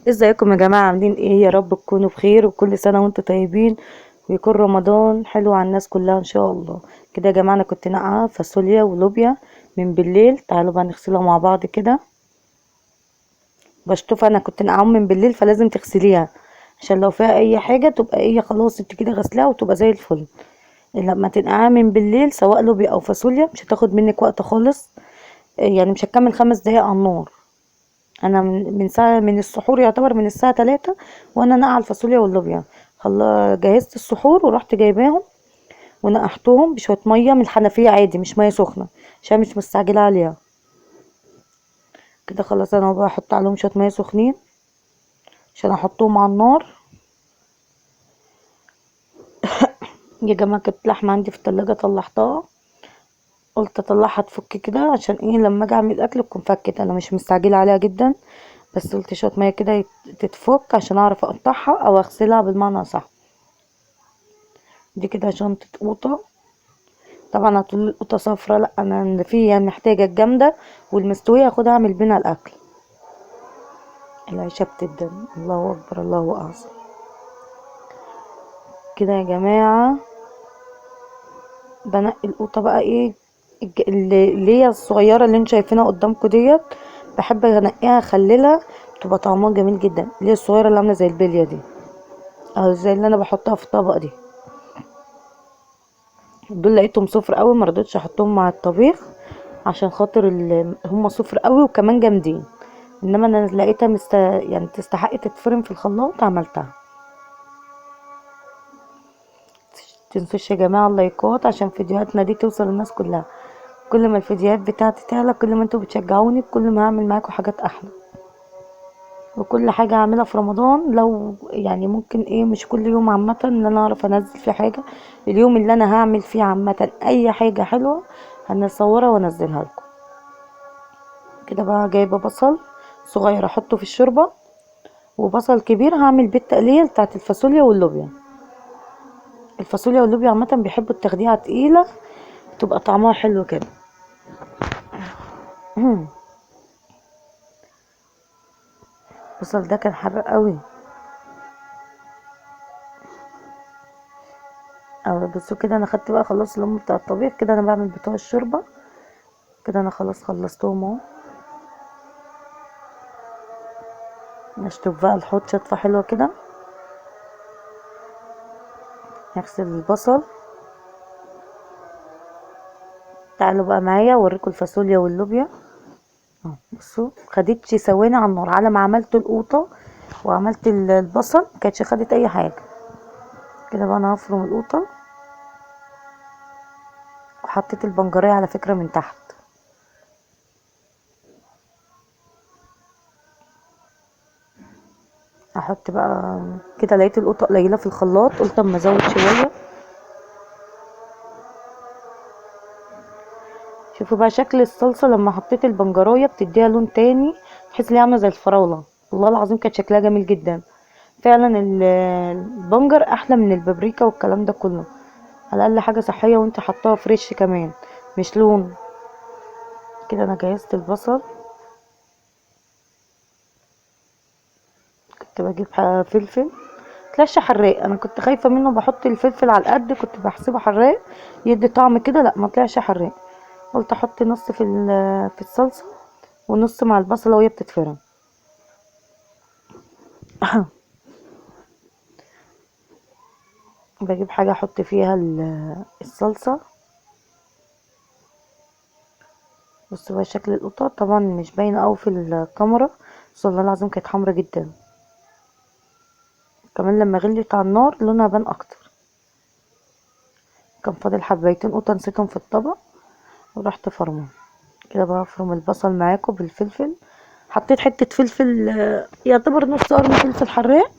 ازيكم يا جماعة؟ عاملين ايه؟ يا رب تكونوا بخير وكل سنة وانتم طيبين، ويكون رمضان حلو على الناس كلها ان شاء الله. كده يا جماعة انا كنت ناقعة فاصوليا ولوبيا من بالليل، تعالوا بقى نغسلها مع بعض كده. بشطف، انا كنت ناقعهم من بالليل فلازم تغسليها عشان لو فيها اي حاجة تبقى ايه، خلاص انت كده غسلاها وتبقى زي الفل. لما تنقعها من بالليل سواء لوبيا او فاصوليا مش هتاخد منك وقت خالص، يعني مش هتكمل 5 دقايق على النار. انا من ساعه، من السحور يعتبر من الساعه 3 وانا نقع الفاصوليا واللوبيا. جهزت السحور ورحت جايباهم ونقعتهم بشويه ميه من الحنفيه عادي، مش ميه سخنه عشان مش مستعجله عليها. كده خلاص انا بقى احط عليهم شويه ميه سخنين عشان احطهم على النار. يا جماعه كانت لحمه عندي في التلاجة طلعتها، قلت اطلعها تفك كده عشان ايه لما اجي اعمل اكل تكون فكت، انا مش مستعجله عليها جدا. بس قلت شويه ميه كده تتفك عشان اعرف اقطعها او اغسلها بالمعنى صح. دي كده شنطه قوطه. طبعا هتقولي القوطه صفرا، لا انا اللي فيها محتاجه الجامده والمستويه اخدها اعمل بينها الاكل. العيشه بتدن، الله اكبر الله اعظم. كده يا جماعه بنقي القوطه بقى ايه، اللي هي الصغيره اللي انتوا شايفينها قدامكم ديت. بحب انقيها اخللها، بتبقى طعمها جميل جدا، اللي هي الصغيره اللي عامله زي البليه دي او زي اللي انا بحطها في الطبق دي. دول لقيتهم صفر قوي، ما رضيتش احطهم مع الطبيخ عشان خاطر هم صفر قوي وكمان جامدين. انما انا لقيتها يعني تستحق تتفرم في الخلاط عملتها. متنسوش يا جماعه اللايكات عشان فيديوهاتنا دي توصل للناس كلها. كل ما الفيديوهات بتاعتي تعلى كل ما انتوا بتشجعوني، كل ما هعمل معاكم حاجات احلى. وكل حاجه هعملها في رمضان لو يعني ممكن ايه، مش كل يوم عامه ان انا اعرف انزل فيه حاجه. اليوم اللي انا هعمل فيه عامه اي حاجه حلوه هنصورها وانزلها لكم. كده بقى جايبه بصل صغير احطه في الشوربه، وبصل كبير هعمل بيه التقليه بتاعت الفاصوليا واللوبيا. الفاصوليا واللوبيا عامه بيحبوا التخديعه تقيله، تبقى طعمها حلو كده. البصل ده كان حراق قوي. بصوا كده انا خدت بقى خلاص اللون بتاع الطبيخ، كده انا بعمل بتوع الشوربه. كده انا خلاص خلصتهم اهو. نشطف بقى الحوض شطفه حلوه كده. نغسل البصل. تعالوا بقى معايا اوريكم الفاصوليا واللوبيا اهو. بصوا خدتش ثواني على النار، على ما عملت القوطه وعملت البصل مكانتش خدت اي حاجه. كده بقى انا هفرم القوطه، وحطيت البنجرية على فكرة من تحت. احط بقى كده، لقيت القوطة قليلة في الخلاط قلت اما ازود شوية. شوفوا بقى شكل الصلصة لما حطيت البنجرية بتديها لون تاني، تحس ان هي عاملة زي الفراولة. والله العظيم كانت شكلها جميل جدا. فعلا البنجر احلى من البابريكا والكلام ده كله، على الاقل حاجة صحية وانت حطاها فريش كمان مش لون. كده انا جهزت البصل. كنت بجيب فلفل طلعش حراق، انا كنت خايفه منه، بحط الفلفل على القد كنت بحسبه حراق يدي طعم كده، لا ما طلعش حراق. قلت احط نص في الصلصه ونص مع البصله وهي بتتفرم. بجيب حاجه احط فيها الصلصه. بصوا بقى شكل القطه طبعا مش باينه قوي في الكاميرا، بس والله العظيم كانت حمرا جدا. كمان لما غليت على النار لونها بان اكتر. كان فاضل حبايتين قطه نسيتهم في الطبق ورحت فرمه. كده بقى افرم البصل معاكم بالفلفل. حطيت حته فلفل يعتبر نص قرن فلفل حراق،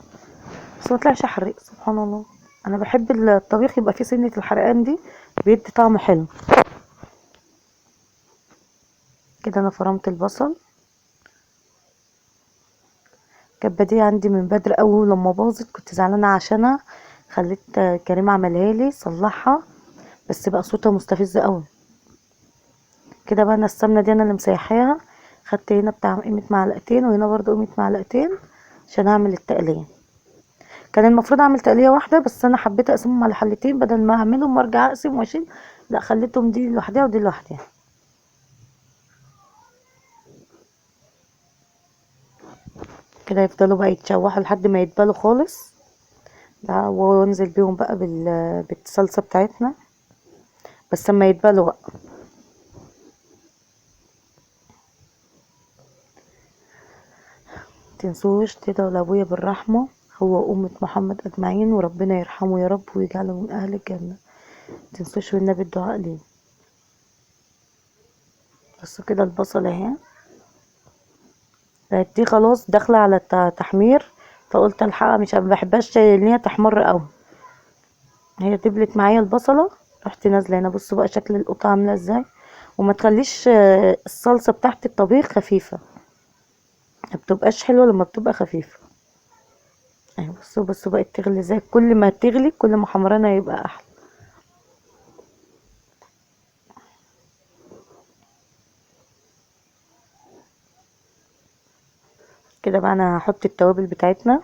بس ما طلعش حراق سبحان الله. انا بحب الطبيخ يبقى فيه سنه الحرقان دي، بيدي طعم حلو. كده انا فرمت البصل. كانت بديه عندي من بدري قوي، لما باظت كنت زعلانه عشانها. خليت كريم عملها لي صلحها، بس بقى صوتها مستفز قوي. كده بقى انا السمنه دي انا اللي مسيحاها، خدت هنا بتاع قيمه معلقتين وهنا برضو قيمه معلقتين، عشان اعمل التقليه. كان المفروض اعمل تقليه واحده، بس انا حبيت اقسمهم على حلتين بدل ما اعملهم وارجع اقسم واشيل. لا، خليتهم دي لوحدها ودي لوحدها. كده يفضلوا بقى يتشوحوا لحد ما يتبالوا خالص. ده وانزل بيهم بقى بالصلصه بتاعتنا، بس اما يتبالوا بقى. متنسوش تدعوا لابويا بالرحمه هو وأمة محمد أجمعين، وربنا يرحمه يا رب ويجعله من أهل الجنة. متنسوش والنبي الدعاء ليه. بس كده البصل اهي بقت دي خلاص داخلة على تحمير، فقلت الحقها، مش بحبهاش ان هي تحمر قوي. هي دبلت معايا البصلة، رحت نازلة هنا. بصوا بقى شكل القطعة عاملة ازاي. وما تخليش الصلصة بتاعت الطبيخ خفيفة، ما بتبقاش حلوة لما بتبقى خفيفة. اهي بصوا بقت تغلي ازاي. كل ما تغلي كل ما حمرانها يبقى احلى. كده بقى انا هحط التوابل بتاعتنا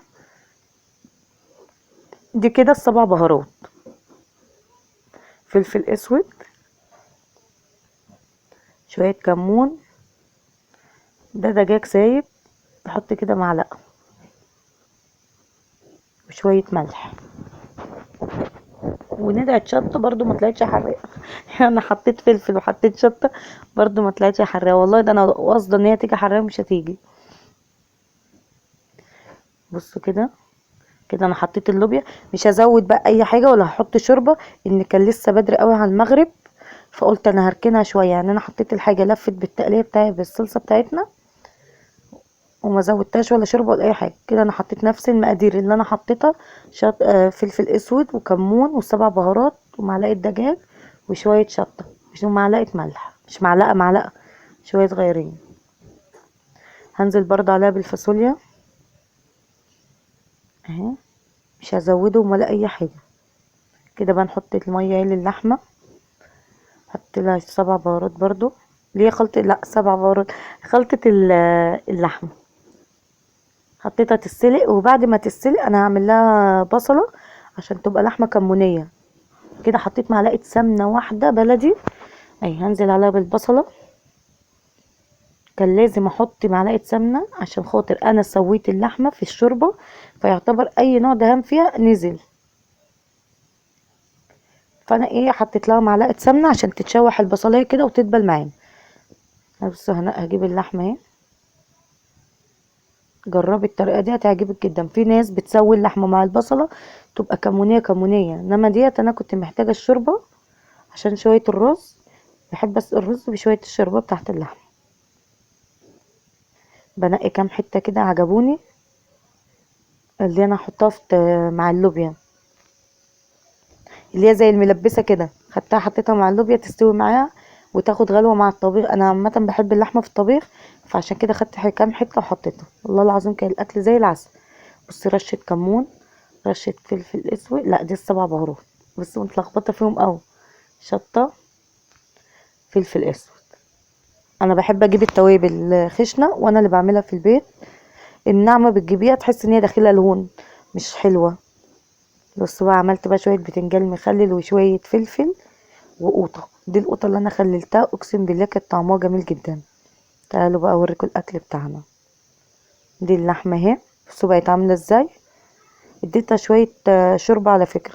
دي. كده السبع بهارات: فلفل اسود، شوية كمون، ده دجاج سايب بحط كده معلقة، وشوية ملح، وندعة شطة برضو ما طلعتش حراقة. انا حطيت فلفل وحطيت شطة برضو ما طلعتش حراقة. والله ده انا قصده ان هي تيجي حراقة مش هتيجي. بصوا كده. كده انا حطيت اللوبيا، مش هزود بقى اي حاجة ولا هحط شوربة، ان كان لسه بدري قوي على المغرب. فقلت انا هركنها شوية. يعني انا حطيت الحاجة لفت بالتقلية بتاعي بالصلصة بتاعتنا، وما زودتهاش ولا شوربه ولا اي حاجه. كده انا حطيت نفس المقادير اللي انا حطيتها: فلفل اسود وكمون والسبع بهارات ومعلقه دجاج وشويه شطه، مش معلقه ملح، مش معلقه شويه صغيرين. هنزل برضه عليها بالفاصوليا اهي، مش هزودهم ولا اي حاجه. كده بقى نحط الميه اهي للحمه. حط لها سبع بهارات برضه. ليه خلطه؟ لا، سبع بهارات خلطه اللحمه. حطيتها تتسلق، وبعد ما تتسلق انا هعمل لها بصله عشان تبقى لحمه كمونيه. كده حطيت معلقه سمنه واحده بلدي اهي، هنزل عليها بالبصله. كان لازم احط معلقه سمنه عشان خاطر انا سويت اللحمه في الشوربه، فيعتبر اي نوع دهان فيها نزل. فانا ايه، حطيت لها معلقه سمنه عشان تتشوح البصلايه كده وتدبل معانا. بصوا هجيب اللحمه اهي. جربي الطريقه دي هتعجبك جدا. في ناس بتسوي اللحمه مع البصله تبقى كمونيه كمونيه، انما ديت انا كنت محتاجه الشوربه عشان شويه الرز. بحب بس الرز بشويه الشوربه بتاعت اللحمه. بنقي كام حته كده عجبوني اللي انا احطها مع اللوبيا، اللي هي زي الملبسه كده. خدتها حطيتها مع اللوبيا تستوي معاها وتاخد غلوه مع الطبيخ. انا عامه بحب اللحمه في الطبيخ، فعشان كده خدت كام حته وحطيتها. والله العظيم كان الاكل زي العسل. بصي رشه كمون، رشه فلفل اسود، لا دي السبع بهارات بس متلخبطه فيهم قوي. شطه، فلفل اسود. انا بحب اجيب التوابل خشنه وانا اللي بعملها في البيت. الناعمه بتجيبيها تحس ان هي داخلها لون مش حلوه. بص بقى عملت بقى شويه بتنجان مخلل وشويه فلفل وقوطه. دي القوطه اللي انا خللتها، اقسم بالله كانت طعمها جميل جدا. تعالوا بقى اوريكم الاكل بتاعنا. دي اللحمه اهي، بصوا بقت عامله ازاي. اديتها شويه شوربه على فكره.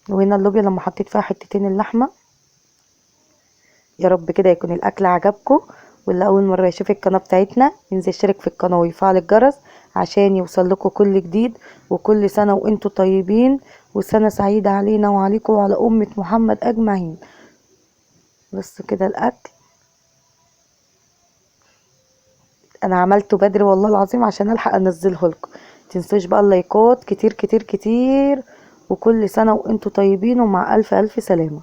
وهنا اللوبيا لما حطيت فيها حتتين اللحمه. يا رب كده يكون الاكل عجبكم. واللي اول مره يشوف القناه بتاعتنا ينزل يشترك في القناه ويفعل الجرس عشان يوصل لكم كل جديد. وكل سنه وانتم طيبين، وسنه سعيده علينا وعليكم وعلى امه محمد اجمعين. بس كده الاكل انا عملته بدري والله العظيم عشان الحق انزله لكم. متنسوش بقى اللايكات كتير كتير كتير. وكل سنه وانتم طيبين ومع الف الف سلامه.